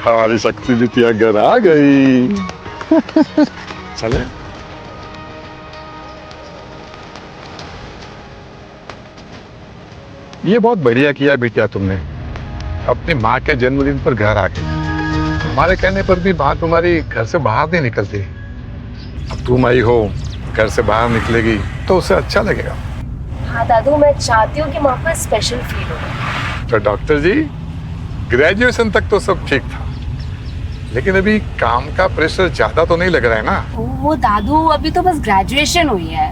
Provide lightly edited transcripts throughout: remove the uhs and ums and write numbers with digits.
हमारी शक्ति बिटिया घर आ गई। चले। ये बहुत बढ़िया किया बिटिया तुमने, अपनी माँ के जन्मदिन पर घर आ गई। तुम्हारे कहने पर भी माँ तुम्हारी घर से बाहर नहीं निकलती। अब तुम आई हो, घर से बाहर निकलेगी तो उसे अच्छा लगेगा। हाँ दादू, मैं चाहती हूँ कि माँ को स्पेशल फील हो। तो डॉक्टर जी, ग्रेजुएशन तक तो सब ठीक था, लेकिन अभी काम का प्रेशर ज्यादा तो नहीं लग रहा है ना? वो दादू, अभी तो बस ग्रेजुएशन हुई है,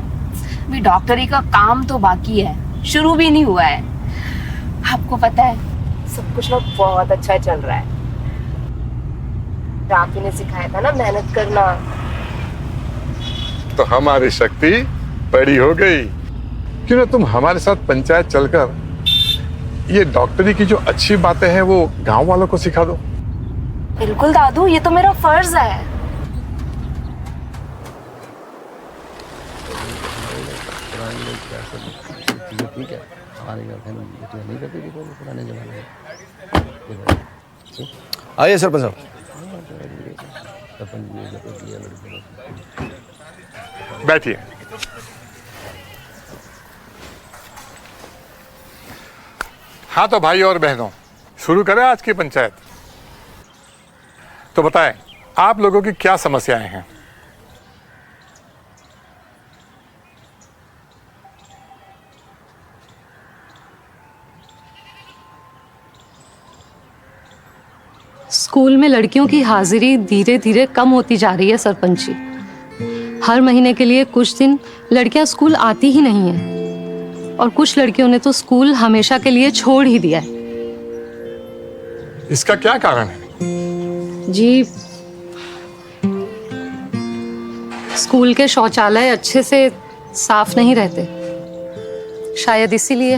अभी डॉक्टरी का काम तो बाकी है, शुरू भी नहीं हुआ है। आपको पता है, सब कुछ ना बहुत अच्छा चल रहा है। राखी ने सिखाया था ना मेहनत करना। तो हमारी शक्ति बड़ी हो गई। क्यों ना तुम हमारे साथ पंचायत चलकर ये डॉक्टरी की जो अच्छी बातें हैं वो गांव वालों को सिखा दो। बिल्कुल दादू, ये तो मेरा फर्ज है। ठीक है, हमारे घर में नहीं करते थे पुराने जमाने में। आइए सरपंच साहब। बैठिए। हाँ तो भाई और बहनों, शुरू करें आज की पंचायत। तो बताएं, आप लोगों की क्या समस्याएं हैं? स्कूल में लड़कियों की हाजिरी धीरे धीरे कम होती जा रही है सरपंच जी। हर महीने के लिए कुछ दिन लड़कियां स्कूल आती ही नहीं हैं, और कुछ लड़कियों ने तो स्कूल हमेशा के लिए छोड़ ही दिया है। इसका क्या कारण है? जी, स्कूल के शौचालय अच्छे से साफ नहीं रहते, शायद इसीलिए।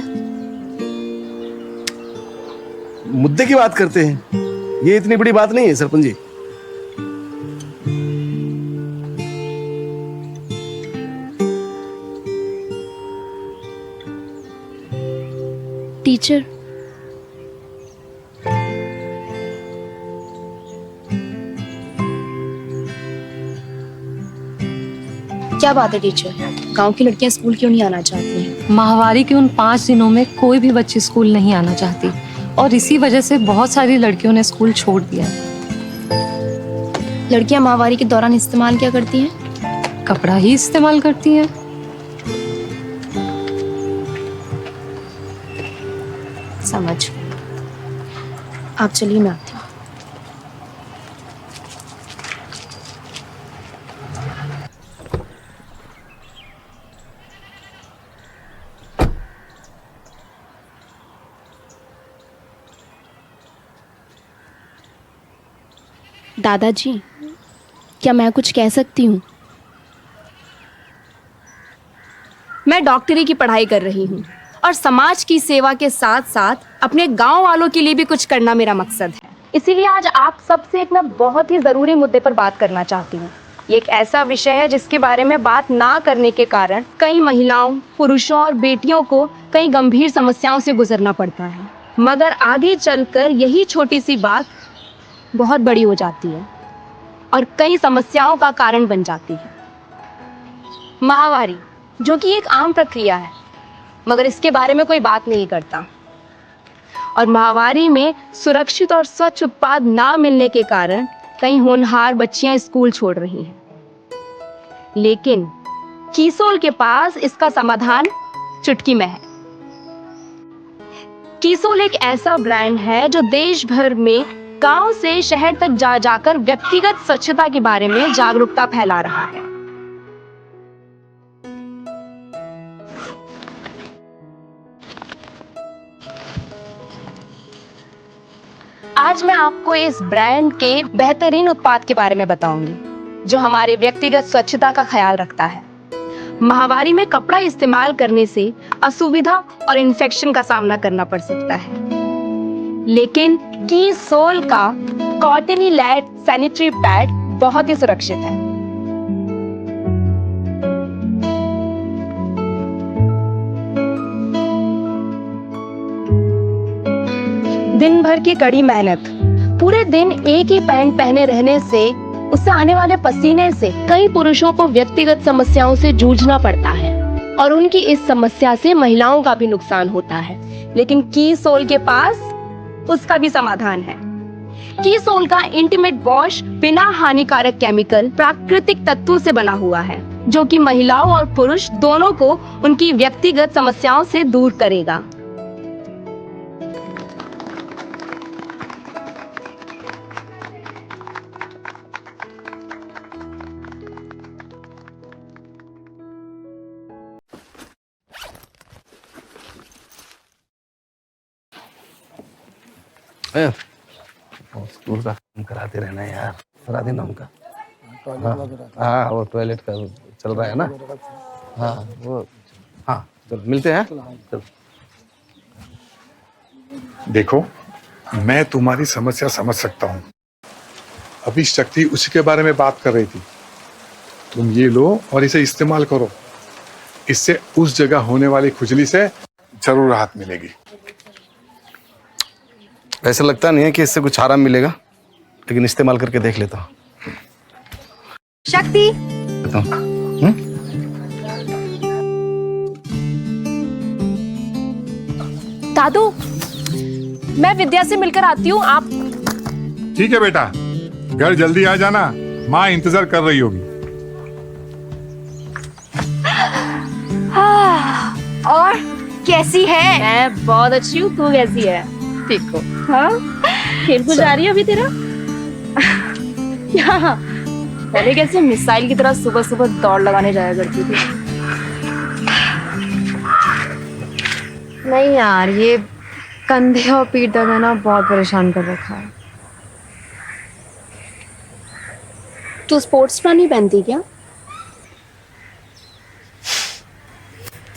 मुद्दे की बात करते हैं, ये इतनी बड़ी बात नहीं है सरपंच जी। टीचर, क्या बात है टीचर? गांव की लड़कियां स्कूल क्यों नहीं आना चाहती हैं? माहवारी के उन 5 दिनों में कोई भी बच्ची स्कूल नहीं आना चाहती, और इसी वजह से बहुत सारी लड़कियों ने स्कूल छोड़ दिया है। लड़कियां माहवारी के दौरान इस्तेमाल क्या करती हैं? कपड़ा ही इस्तेमाल करती हैं। समझ। आप चलिए, मैं आती हूँ। दादाजी, क्या मैं कुछ कह सकती हूँ? मैं डॉक्टरी की पढ़ाई कर रही हूँ और समाज की सेवा के साथ साथ अपने गांव वालों के लिए भी कुछ करना मेरा मकसद है। इसीलिए आज आप सबसे एक बहुत ही ज़रूरी मुद्दे पर बात करना चाहती हूँ। ये एक ऐसा विषय है जिसके बारे में बात ना करने के कारण कई महिलाओं, पुरुषों और बेटियों को कई गंभीर समस्याओं से गुजरना पड़ता है, मगर आगे चलकर यही छोटी सी बात बहुत बड़ी हो जाती है और कई समस्याओं का कारण बन जाती है। माहवारी, जो कि एक आम प्रक्रिया है, मगर इसके बारे में कोई बात नहीं करता, और माहवारी में सुरक्षित और स्वच्छ उत्पाद ना मिलने के कारण कई होनहार बच्चियां स्कूल छोड़ रही हैं। लेकिन कीसोल के पास इसका समाधान चुटकी में है। कीसोल एक ऐसा ब्रांड है जो देश भर में गांव से शहर तक जा जाकर व्यक्तिगत स्वच्छता के बारे में जागरूकता फैला रहा है। आज मैं आपको इस ब्रांड के बेहतरीन उत्पाद के बारे में बताऊंगी, जो हमारे व्यक्तिगत स्वच्छता का ख्याल रखता है। माहवारी में कपड़ा इस्तेमाल करने से असुविधा और इन्फेक्शन का सामना करना पड़ सकता है, लेकिन कीसोल का कॉटनी लैट सैनिटरी पैड बहुत ही सुरक्षित है। दिन भर की कड़ी मेहनत, पूरे दिन एक ही पैंट पहने रहने से उससे आने वाले पसीने से कई पुरुषों को व्यक्तिगत समस्याओं से जूझना पड़ता है और उनकी इस समस्या से महिलाओं का भी नुकसान होता है। लेकिन कीसोल के पास उसका भी समाधान है। कीसोल का इंटीमेट वॉश बिना हानिकारक केमिकल प्राकृतिक तत्वों से बना हुआ है, जो कि महिलाओं और पुरुष दोनों को उनकी व्यक्तिगत समस्याओं से दूर करेगा। स्कूल का काम कराते रहना यार, करा देना उनका। हाँ वो टॉयलेट का चल रहा है ना। हाँ वो, हाँ चल मिलते हैं। चल देखो, मैं तुम्हारी समस्या समझ सकता हूँ। अभी शक्ति उसी के बारे में बात कर रही थी। तुम ये लो और इसे इस्तेमाल करो। इससे उस जगह होने वाली खुजली से जरूर राहत मिलेगी। ऐसा लगता नहीं है कि इससे कुछ आराम मिलेगा, लेकिन इस्तेमाल करके देख लेता हूँ। शक्ति, दादू, मैं विद्या से मिलकर आती हूँ। आप ठीक है बेटा, घर जल्दी आ जाना, माँ इंतजार कर रही होगी। और कैसी है? मैं बहुत अच्छी हूँ, तू कैसी है? ठीक हो? हाँ, खेल कूद जा रही है अभी तेरा? यहाँ पहले कैसे मिसाइल की तरह सुबह सुबह दौड़ लगाने जाया करती थी। नहीं यार, ये कंधे और पीठ दर्द है ना, बहुत परेशान कर रखा है। तू स्पोर्ट्स ब्रा नहीं पहनती क्या?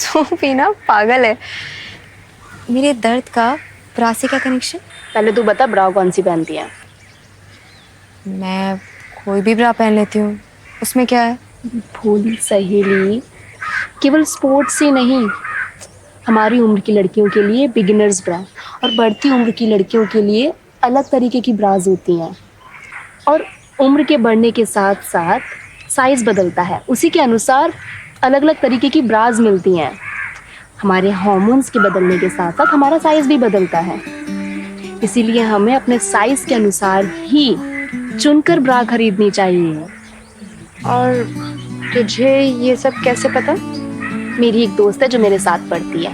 तो भी ना पागल है। मेरे दर्द का ब्रा से क्या कनेक्शन? पहले तू बता, ब्रा कौन सी पहनती है? मैं कोई भी ब्रा पहन लेती हूँ, उसमें क्या है? भोली सहेली, केवल स्पोर्ट्स ही नहीं, हमारी उम्र की लड़कियों के लिए बिगिनर्स ब्रा और बढ़ती उम्र की लड़कियों के लिए अलग तरीके की ब्राज होती हैं। और उम्र के बढ़ने के साथ साथ साइज बदलता है, उसी के अनुसार अलग अलग तरीके की ब्राज मिलती हैं। हमारे हार्मोन्स के बदलने के साथ साथ हमारा साइज भी बदलता है, इसीलिए हमें अपने साइज के अनुसार ही चुनकर ब्रा खरीदनी चाहिए। और तुझे ये सब कैसे पता? मेरी एक दोस्त है जो मेरे साथ पढ़ती है,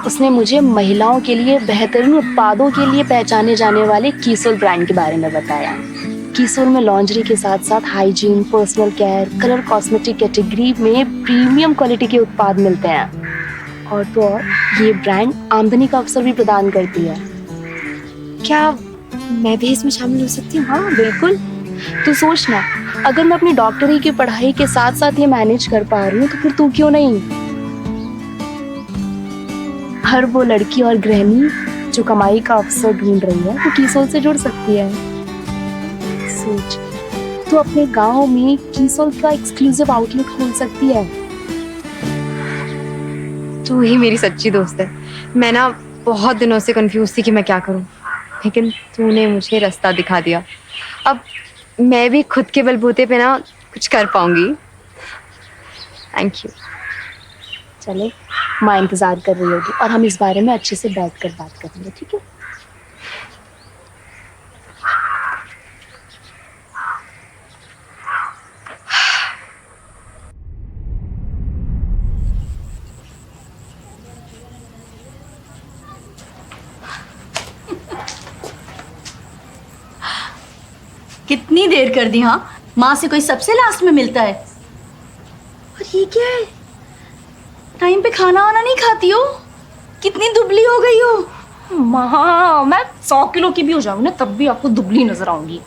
उसने मुझे महिलाओं के लिए बेहतरीन उत्पादों के लिए पहचाने जाने वाले कीसोल ब्रांड के बारे में बताया। कीसोल में लॉन्ड्री के साथ साथ hygiene, personal care, colour cosmetic category में प्रीमियम क्वालिटी के उत्पाद मिलते हैं। और तो और ये ब्रांड आमदनी का अवसर भी प्रदान करती है। क्या मैं भी इसमें शामिल हो सकती हूँ? हाँ बिल्कुल। तू सोच ना, अगर मैं अपनी डॉक्टरी की पढ़ाई के साथ साथ ये मैनेज कर पा रही हूँ तो फिर तू क्यों नहीं? हर वो लड़की और गृहिणी जो कमाई का अवसर ढूंढ रही है वो कीसोल से जुड़ सकती है। सोच, तू अपने गांव में कीसोल का एक्सक्लूसिव आउटलेट खोल सकती है। तू ही मेरी सच्ची दोस्त है। मैं ना बहुत दिनों से कंफ्यूज थी कि मैं क्या करूं, लेकिन तूने मुझे रास्ता दिखा दिया। अब मैं भी खुद के बलबूते पे ना कुछ कर पाऊंगी। Thank you. चले, माँ इंतजार कर रही होगी और हम इस बारे में अच्छे से बैठ कर बात करेंगे, ठीक है? कितनी देर कर दी। हाँ, माँ से कोई सबसे लास्ट में मिलता है। और ये क्या है? टाइम पे खाना वाना नहीं खाती हो? कितनी दुबली हो गई हो? माँ, मैं 100 किलो की भी हो जाऊँ ना तब भी आपको दुबली नजर आऊंगी।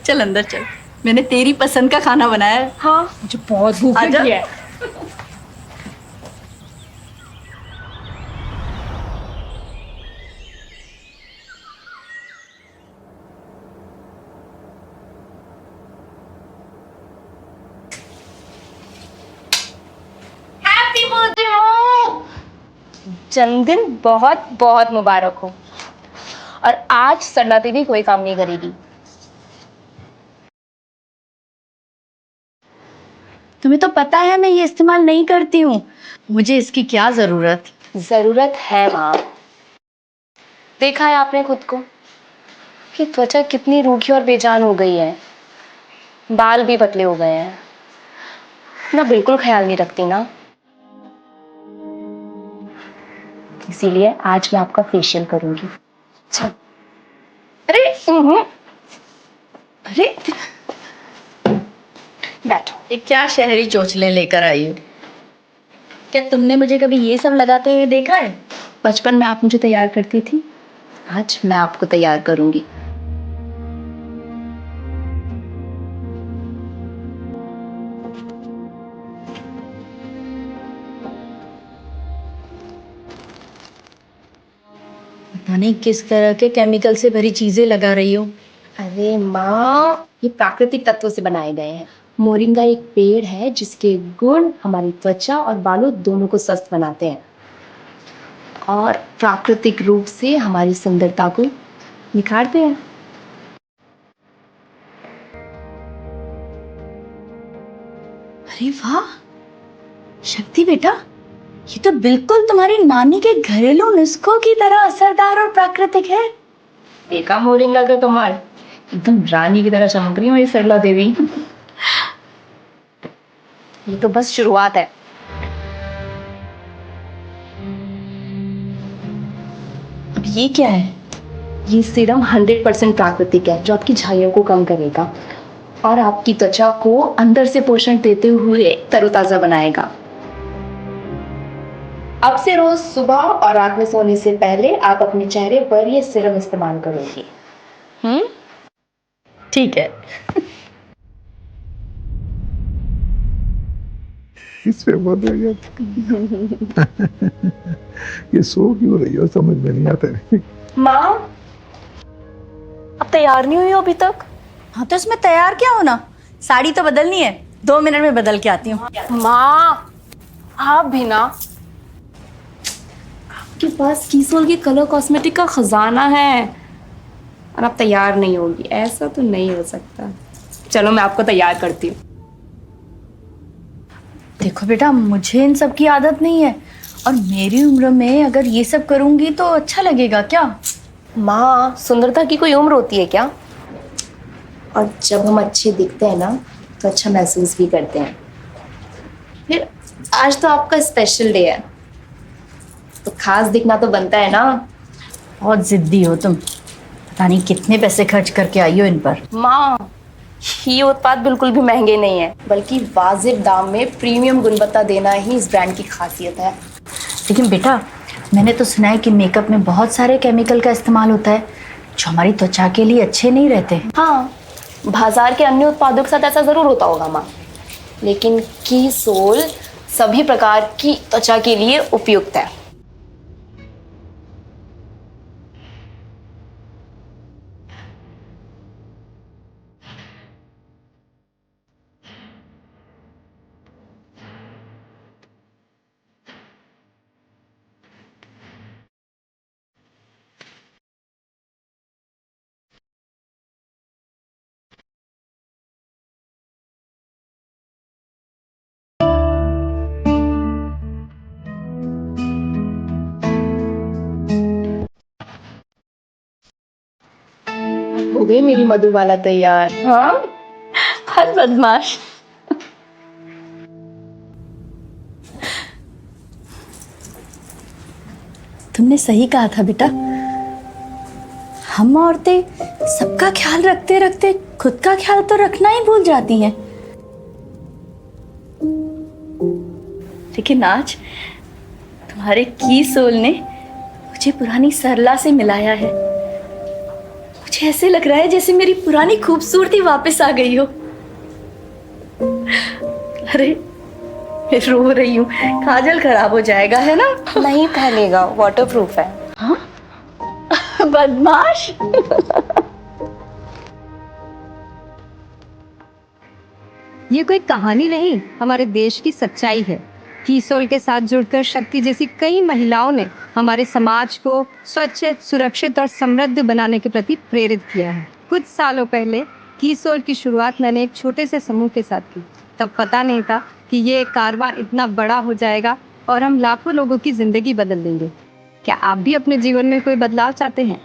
चल अंदर चल, मैंने तेरी पसंद का खाना बनाया है। हाँ, मुझे बहुत भूख लगी है। जन्मदिन बहुत बहुत मुबारक हो। और आज सरलाते भी कोई काम नहीं करेगी। तुम्हें तो पता है मैं ये इस्तेमाल नहीं करती हूँ, मुझे इसकी क्या जरूरत। जरूरत है माँ। देखा है आपने खुद को कि त्वचा कितनी रूखी और बेजान हो गई है, बाल भी पतले हो गए हैं ना, बिल्कुल ख्याल नहीं रखती ना। इसीलिए आज मैं आपका फेशियल करूंगी। चल। अरे अरे बैठो। ये क्या शहरी चोचले लेकर आई हो? क्या तुमने मुझे कभी ये सब लगाते हुए देखा है? बचपन में आप मुझे तैयार करती थी, आज मैं आपको तैयार करूंगी। पता नहीं किस तरह के केमिकल से भरी चीजें लगा रही हो। अरे माँ, ये प्राकृतिक तत्वों से बनाए गए हैं। मोरिंगा एक पेड़ है जिसके गुण हमारी त्वचा और बालों दोनों को स्वस्थ बनाते हैं और प्राकृतिक रूप से हमारी सुंदरता को निखारते हैं। अरे वाह शक्ति बेटा, ये तो बिल्कुल तुम्हारी नानी के घरेलू नुस्खों की तरह असरदार और प्राकृतिक है। देखा मोरिंगा का कमाल, एकदम रानी की तरह चमक रही है मेरी सरला देवी। ये तो बस शुरुआत है। अब ये क्या है? ये सीरम 100% प्राकृतिक है जो आपकी झाइयों को कम करेगा और आपकी त्वचा को अंदर से पोषण देते हुए तरोताजा बनाएगा। अब से रोज सुबह और रात में सोने से पहले आप अपने चेहरे पर ये सीरम इस्तेमाल करोगे। ठीक है। इससे बोल रही है ये सो क्यों रही हो, समझ में नहीं आता है। माँ, अब तैयार नहीं हुई हो अभी तक? हाँ तो इसमें तैयार क्या होना, साड़ी तो बदलनी है, 2 मिनट में बदल के आती हूँ। माँ, आप भी ना, आपके पास कीसोल की कलर कॉस्मेटिक का खजाना है और आप तैयार नहीं होगी, ऐसा तो नहीं हो सकता। चलो मैं आपको तैयार करती हूँ। देखो बेटा, मुझे इन सब की आदत नहीं है और मेरी उम्र में अगर ये सब करूंगी तो अच्छा लगेगा क्या? माँ, सुंदरता की कोई उम्र होती है क्या? और जब हम अच्छे दिखते हैं ना तो अच्छा महसूस भी करते हैं। फिर आज तो आपका स्पेशल डे है तो खास दिखना तो बनता है ना। बहुत जिद्दी हो तुम, पता नहीं कितने पैसे खर्च करके आई हो इन पर। माँ, ये उत्पाद बिल्कुल भी महंगे नहीं है, बल्कि वाजिब दाम में प्रीमियम गुणवत्ता देना ही इस ब्रांड की खासियत है। लेकिन बेटा, मैंने तो सुना है कि मेकअप में बहुत सारे केमिकल का इस्तेमाल होता है जो हमारी त्वचा के लिए अच्छे नहीं रहते। हाँ, बाजार के अन्य उत्पादों के साथ ऐसा जरूर होता होगा माँ, लेकिन कीसोल सभी प्रकार की त्वचा के लिए उपयुक्त है। हो गई मेरी मधुबाला तैयार। हाँ, हर बदमाश। तुमने सही कहा था बेटा, हम औरतें सबका ख्याल रखते रखते खुद का ख्याल तो रखना ही भूल जाती हैं। लेकिन आज तुम्हारे कीसोल ने मुझे पुरानी सरला से मिलाया है। मुझे ऐसे लग रहा है जैसे मेरी पुरानी खूबसूरती वापस आ गई हो। अरे मैं रो रही हूँ, काजल खराब हो जाएगा है ना? नहीं फैलेगा, वाटरप्रूफ है। हाँ? बदमाश। ये कोई कहानी नहीं, हमारे देश की सच्चाई है। कीसोल के साथ जुड़कर शक्ति जैसी कई महिलाओं ने हमारे समाज को स्वच्छ, सुरक्षित और समृद्ध बनाने के प्रति प्रेरित किया है। कुछ सालों पहले कीसोल की शुरुआत मैंने एक छोटे से समूह के साथ की। तब पता नहीं था कि ये कारवां इतना बड़ा हो जाएगा और हम लाखों लोगों की जिंदगी बदल देंगे। क्या आप भी अपने जीवन में कोई बदलाव चाहते हैं?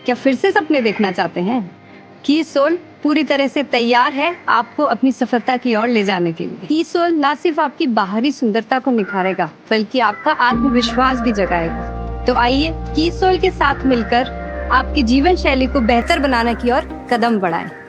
क्या फिर से सपने देखना चाहते हैं? कीसोल पूरी तरह से तैयार है आपको अपनी सफलता की ओर ले जाने के लिए। कीसोल ना सिर्फ आपकी बाहरी सुंदरता को निखारेगा बल्कि आपका आत्मविश्वास भी जगाएगा। तो आइए कीसोल के साथ मिलकर आपकी जीवन शैली को बेहतर बनाने की ओर कदम बढ़ाएं।